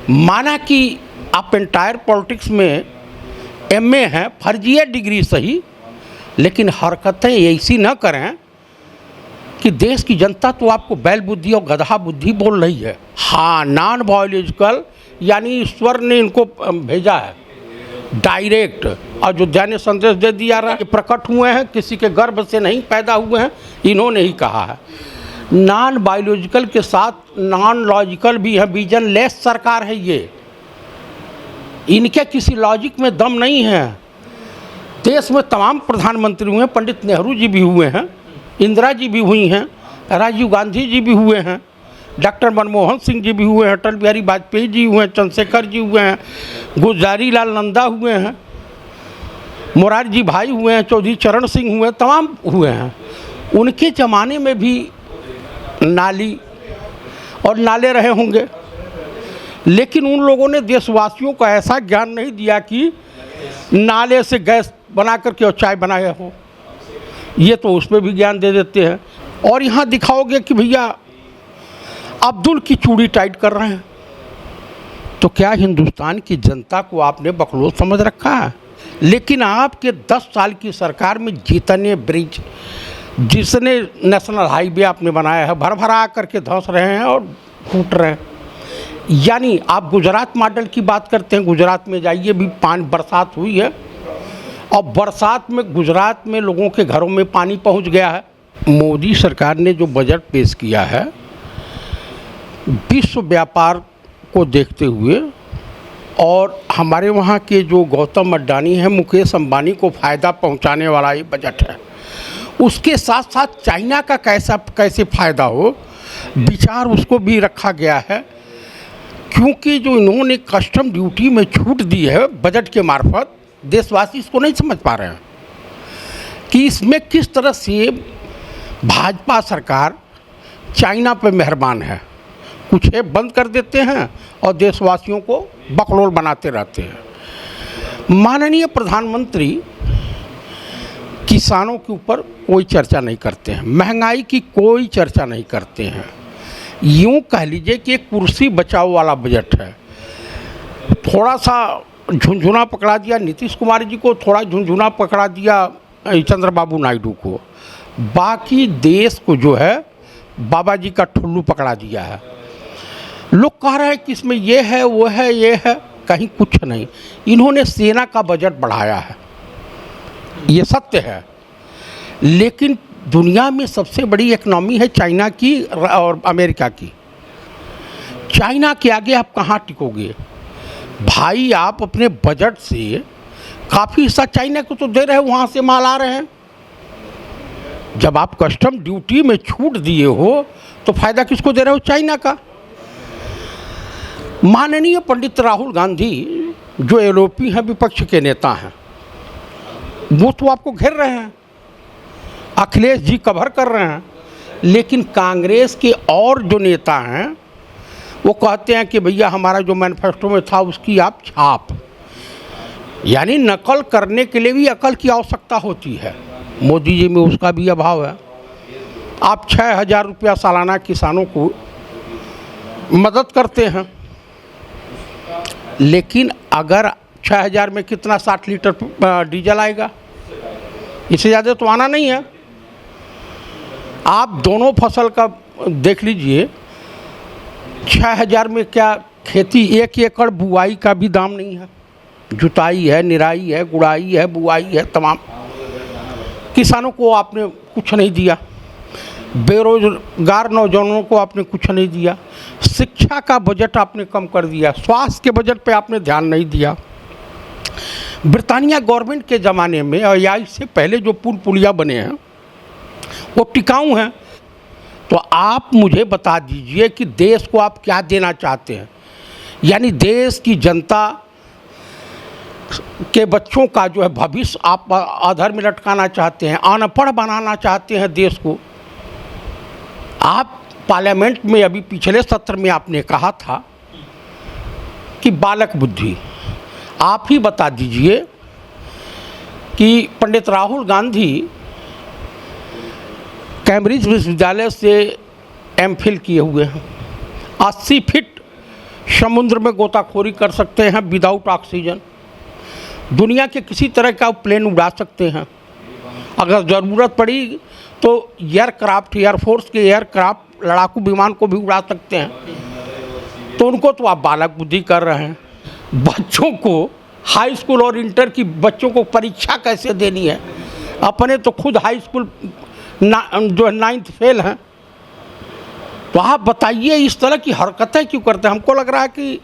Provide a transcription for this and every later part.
माना कि आप एंटायर पॉलिटिक्स में एमए हैं, फर्जी है डिग्री सही, लेकिन हरकतें ऐसी न करें कि देश की जनता तो आपको बैल बुद्धि और गधा बुद्धि बोल रही है। हाँ, नॉन बायोलॉजिकल यानी ईश्वर ने इनको भेजा है डायरेक्ट, अयोध्या ने संदेश दे दिया रहा, प्रकट हुए हैं, किसी के गर्भ से नहीं पैदा हुए हैं, इन्होंने ही कहा है। नॉन बायोलॉजिकल के साथ नॉन लॉजिकल भी है, विजन लेस सरकार है ये, इनके किसी लॉजिक में दम नहीं है। देश में तमाम प्रधानमंत्री हुए हैं, पंडित नेहरू जी भी हुए हैं, इंदिरा जी भी हुई हैं, राजीव गांधी जी भी हुए हैं, डॉक्टर मनमोहन सिंह जी भी हुए हैं, अटल बिहारी वाजपेयी जी हुए हैं, चंद्रशेखर जी हुए हैं, गुलजारी लाल नंदा हुए हैं, मोरारजी भाई हुए हैं, चौधरी चरण सिंह हुए, तमाम हुए हैं। उनके ज़माने में भी नाली और नाले रहे होंगे, लेकिन उन लोगों ने देशवासियों को ऐसा ज्ञान नहीं दिया कि नाले से गैस बना करके और चाय बनाया हो, ये तो उसमें भी ज्ञान दे देते हैं। और यहाँ दिखाओगे कि भैया अब्दुल की चूड़ी टाइट कर रहे हैं, तो क्या हिंदुस्तान की जनता को आपने बकलोल समझ रखा है? लेकिन आपके 10 साल की सरकार में जितने ब्रिज, जितने नेशनल हाईवे आपने बनाया है, भर भरा करके धंस रहे हैं और फूट रहे हैं। यानी आप गुजरात मॉडल की बात करते हैं, गुजरात में जाइए, भी बरसात हुई है और बरसात में गुजरात में लोगों के घरों में पानी पहुंच गया है। मोदी सरकार ने जो बजट पेश किया है, विश्व व्यापार को देखते हुए और हमारे वहाँ के जो गौतम अडानी हैं, मुकेश अंबानी को फ़ायदा पहुँचाने वाला ये बजट है। उसके साथ साथ चाइना का कैसे फ़ायदा हो, विचार उसको भी रखा गया है। क्योंकि जो इन्होंने कस्टम ड्यूटी में छूट दी है बजट के मार्फत, देशवासी इसको नहीं समझ पा रहे हैं कि इसमें किस तरह से भाजपा सरकार चाइना पे मेहरबान है। कुछ है बंद कर देते हैं और देशवासियों को बकलोल बनाते रहते हैं। माननीय प्रधानमंत्री किसानों के ऊपर कोई चर्चा नहीं करते हैं, महंगाई की कोई चर्चा नहीं करते हैं। यूँ कह लीजिए कि एक कुर्सी बचाओ वाला बजट है। थोड़ा सा झुंझुना पकड़ा दिया नीतीश कुमार जी को, थोड़ा झुंझुना पकड़ा दिया चंद्रबाबू नायडू को, बाकी देश को जो है बाबा जी का ठुल्लू पकड़ा दिया है। लोग कह रहे हैं कि इसमें ये है वो है ये है, कहीं कुछ नहीं। इन्होंने सेना का बजट बढ़ाया है, ये सत्य है, लेकिन दुनिया में सबसे बड़ी इकनॉमी है चाइना की और अमेरिका की। चाइना के आगे आप कहाँ टिकोगे भाई? आप अपने बजट से काफ़ी हिस्सा चाइना को तो दे रहे हो, वहाँ से माल आ रहे हैं। जब आप कस्टम ड्यूटी में छूट दिए हो तो फ़ायदा किसको दे रहे हो? चाइना का। माननीय पंडित राहुल गांधी जो एलओपी हैं, विपक्ष के नेता हैं, वो तो आपको घेर रहे हैं, अखिलेश जी कवर कर रहे हैं, लेकिन कांग्रेस के और जो नेता हैं वो कहते हैं कि भैया हमारा जो मैनिफेस्टो में था उसकी आप छाप, यानी नकल करने के लिए भी अकल की आवश्यकता होती है। मोदी जी में उसका भी अभाव है। आप 6,000 रुपया सालाना किसानों को मदद करते हैं, लेकिन अगर 6,000 में कितना 60 लीटर डीजल आएगा? इससे ज़्यादा तो आना नहीं है। आप दोनों फसल का देख लीजिए, 6,000 में क्या खेती, 1 एकड़ बुआई का भी दाम नहीं है। जुताई है, निराई है, गुड़ाई है, बुआई है, तमाम किसानों को आपने कुछ नहीं दिया। बेरोजगार नौजवानों को आपने कुछ नहीं दिया। शिक्षा का बजट आपने कम कर दिया। स्वास्थ्य के बजट पे आपने ध्यान नहीं दिया। ब्रिटानिया गवर्नमेंट के ज़माने में और या इससे पहले जो पुल पुलिया बने हैं वो टिकाऊ हैं। तो आप मुझे बता दीजिए कि देश को आप क्या देना चाहते हैं? यानी देश की जनता के बच्चों का जो है भविष्य आप अधर में लटकाना चाहते हैं, अनपढ़ बनाना चाहते हैं देश को। आप पार्लियामेंट में अभी पिछले सत्र में आपने कहा था कि बालक बुद्धि। आप ही बता दीजिए कि पंडित राहुल गांधी कैम्ब्रिज विश्वविद्यालय से एमफिल किए हुए हैं, 80 फीट समुद्र में गोताखोरी कर सकते हैं विदाउट ऑक्सीजन, दुनिया के किसी तरह का प्लेन उड़ा सकते हैं। अगर ज़रूरत पड़ी तो एयरक्राफ्ट, एयरफोर्स के एयरक्राफ्ट लड़ाकू विमान को भी उड़ा सकते हैं। तो उनको तो आप बालक बुद्धि कर रहे हैं। बच्चों को हाई स्कूल और इंटर की बच्चों को परीक्षा कैसे देनी है? अपने तो खुद हाई स्कूल जो है 9th फेल हैं। तो आप बताइए इस तरह की हरकतें क्यों करते हैं? हमको लग रहा है कि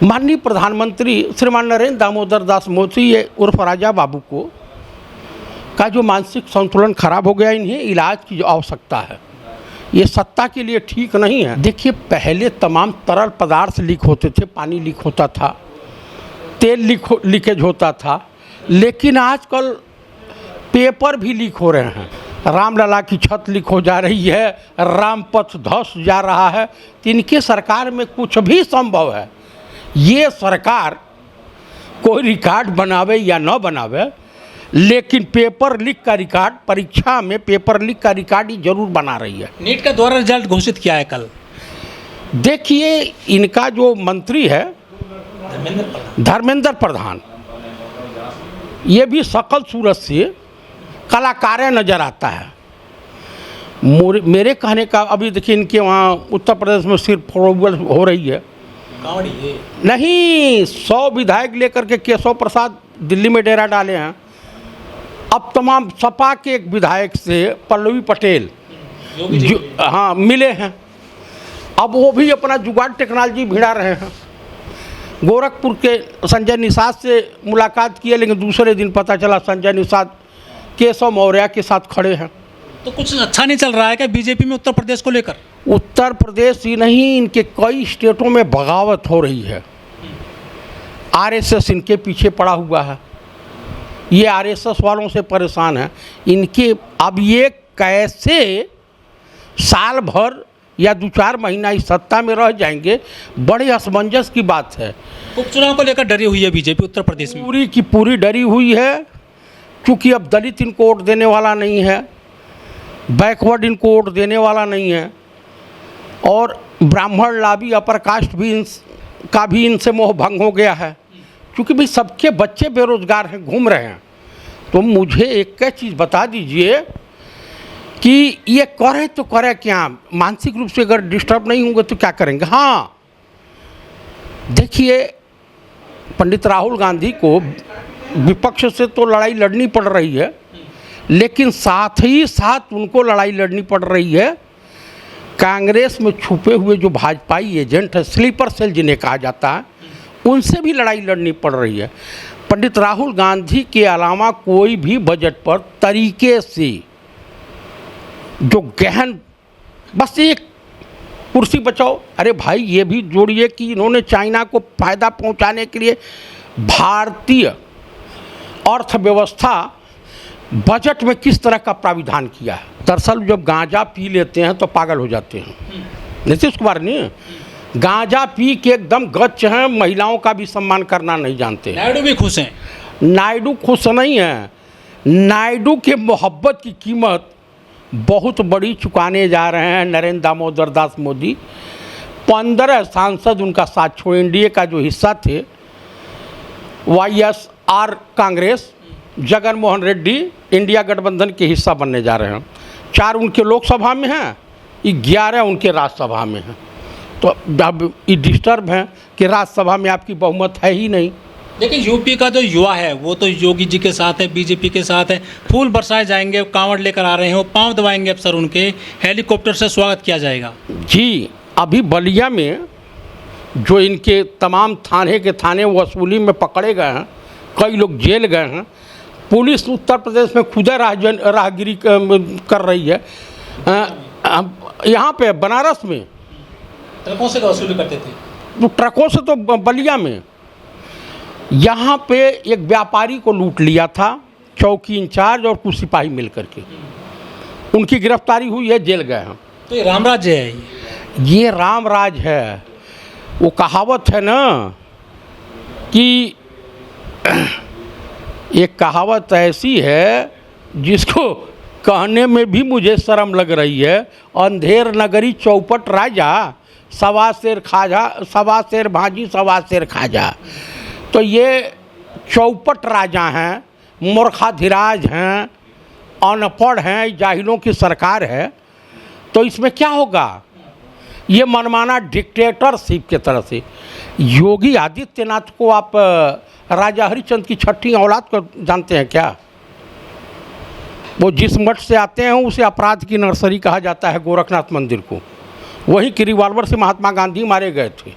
माननीय प्रधानमंत्री श्रीमान नरेंद्र दामोदर दास मोदी उर्फ राजा बाबू को का जो मानसिक संतुलन खराब हो गया, इन्हें इलाज की आवश्यकता है। ये सत्ता के लिए ठीक नहीं है। देखिए, पहले तमाम तरल पदार्थ लीक होते थे, पानी लीक होता था, तेल लीकेज होता था, लेकिन आजकल पेपर भी लीक हो रहे हैं। रामलला की छत लीक हो जा रही है, रामपथ धस जा रहा है। तो इनके सरकार में कुछ भी संभव है। ये सरकार कोई रिकॉर्ड बनावे या न बनावे, लेकिन पेपर लीक का रिकॉर्ड, परीक्षा में पेपर लीक का रिकॉर्ड ही जरूर बना रही है। नीट का दोबारा रिजल्ट घोषित किया है कल। देखिए, इनका जो मंत्री है धर्मेंद्र प्रधान, ये भी शकल सूरत से कलाकार नज़र आता है। मेरे कहने का, अभी देखिए इनके वहाँ उत्तर प्रदेश में सिर्फ फॉरवर्ड हो रही है नहीं, 100 विधायक लेकर के केशव प्रसाद दिल्ली में डेरा डाले हैं। अब तमाम सपा के एक विधायक से पल्लवी पटेल हाँ मिले हैं। अब वो भी अपना जुगाड़ टेक्नोलॉजी भिड़ा रहे हैं। गोरखपुर के संजय निषाद से मुलाकात किए, लेकिन दूसरे दिन पता चला संजय निषाद केशव मौर्य के साथ खड़े हैं। तो कुछ अच्छा नहीं चल रहा है क्या बीजेपी में उत्तर प्रदेश को लेकर? उत्तर प्रदेश ही नहीं, इनके कई स्टेटों में बगावत हो रही है। आरएसएस इनके पीछे पड़ा हुआ है। ये आरएसएस वालों से परेशान है। इनके अब ये कैसे साल भर या 2-4 महीना इस सत्ता में रह जाएंगे, बड़े असमंजस की बात है। उपचुनाव को लेकर डरी हुई है बीजेपी उत्तर प्रदेश में, पूरी की पूरी डरी हुई है, क्योंकि अब दलित इनको वोट देने वाला नहीं है, बैकवर्ड इनको वोट देने वाला नहीं है, और ब्राह्मण लाभी अपर कास्ट भी का भी इनसे मोह भंग हो गया है, क्योंकि भाई सबके बच्चे बेरोजगार हैं, घूम रहे हैं। तो मुझे एक चीज़ बता दीजिए कि ये करे तो करे क्या? मानसिक रूप से अगर डिस्टर्ब नहीं होंगे तो क्या करेंगे? हाँ, देखिए, पंडित राहुल गांधी को विपक्ष से तो लड़ाई लड़नी पड़ रही है, लेकिन साथ ही साथ उनको लड़ाई लड़नी पड़ रही है कांग्रेस में छुपे हुए जो भाजपाई एजेंट है, स्लीपर सेल जिन्हें कहा जाता है, उनसे भी लड़ाई लड़नी पड़ रही है। पंडित राहुल गांधी के अलावा कोई भी बजट पर तरीके से जो गहन, बस एक कुर्सी बचाओ, अरे भाई ये भी जोड़िए कि इन्होंने चाइना को फायदा पहुंचाने के लिए भारतीय अर्थव्यवस्था बजट में किस तरह का प्राविधान किया है। दरअसल जब गांजा पी लेते हैं तो पागल हो जाते हैं। नीतीश कुमार नहीं, गांजा पी के एकदम गच्च हैं, महिलाओं का भी सम्मान करना नहीं जानते। नायडू भी खुश हैं। नायडू खुश नहीं है। नायडू के मोहब्बत की कीमत बहुत बड़ी चुकाने जा रहे हैं नरेंद्र दामोदर दास मोदी। 15 सांसद उनका साथ छोड़ एनडीए का जो हिस्सा थे, YSR कांग्रेस, जगन मोहन रेड्डी इंडिया गठबंधन के हिस्सा बनने जा रहे हैं। 4 उनके लोकसभा में हैं, 11 उनके राज्यसभा में हैं। तो अब ये डिस्टर्ब हैं कि राज्यसभा में आपकी बहुमत है ही नहीं। लेकिन यूपी का जो युवा है वो तो योगी जी के साथ है, बीजेपी के साथ है, फूल बरसाए जाएंगे, कांवड़ लेकर आ रहे हैं, वो पांव दबाएंगे अफसर उनके, हेलीकॉप्टर से स्वागत किया जाएगा। जी, अभी बलिया में जो इनके तमाम थाने के थाने वसूली में पकड़े गए हैं, कई लोग जेल गए हैं, पुलिस उत्तर प्रदेश में खुद राहगिरी कर रही है। यहाँ पे बनारस में ट्रकों से वसूली करते थे, तो ट्रकों से तो बलिया में, यहाँ पे एक व्यापारी को लूट लिया था, चौकी इंचार्ज और कुछ सिपाही मिल करके, उनकी गिरफ्तारी हुई है, जेल गए हैं। तो ये रामराज्य है, ये रामराज है। वो कहावत है ना कि एक कहावत ऐसी है जिसको कहने में भी मुझे शर्म लग रही है, अंधेर नगरी चौपट राजा, सवा शेर खाजा, सवा शेर भाजी सवा शेर खाजा। तो ये चौपट राजा हैं, मूर्खाधिराज हैं, अनपढ़ हैं, जाहिलों की सरकार है। तो इसमें क्या होगा? ये मनमाना डिक्टेटरशिप के तरह से। योगी आदित्यनाथ को आप राजा हरिश्चंद्र की छठी औलाद को जानते हैं क्या? वो जिस मठ से आते हैं उसे अपराध की नर्सरी कहा जाता है, गोरखनाथ मंदिर को। वहीं की रिवॉल्वर से महात्मा गांधी मारे गए थे,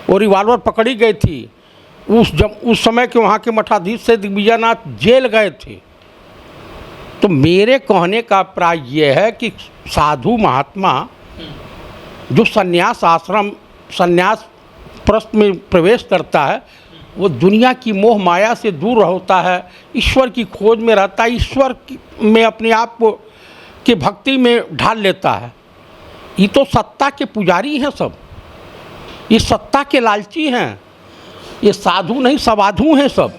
वो रिवॉल्वर पकड़ी गई थी। उस समय के वहाँ के मठाधीश से दिग्विजयनाथ जेल गए थे। तो मेरे कहने का अभिप्राय ये है कि साधु महात्मा जो संन्यास आश्रम, संन्यास प्रश्न में प्रवेश करता है, वो दुनिया की मोह माया से दूर होता है, ईश्वर की खोज में रहता है, ईश्वर में अपने आप को की भक्ति में ढाल लेता है। ये तो सत्ता के पुजारी हैं सब, ये सत्ता के लालची हैं, ये साधु नहीं सवाधु हैं सब।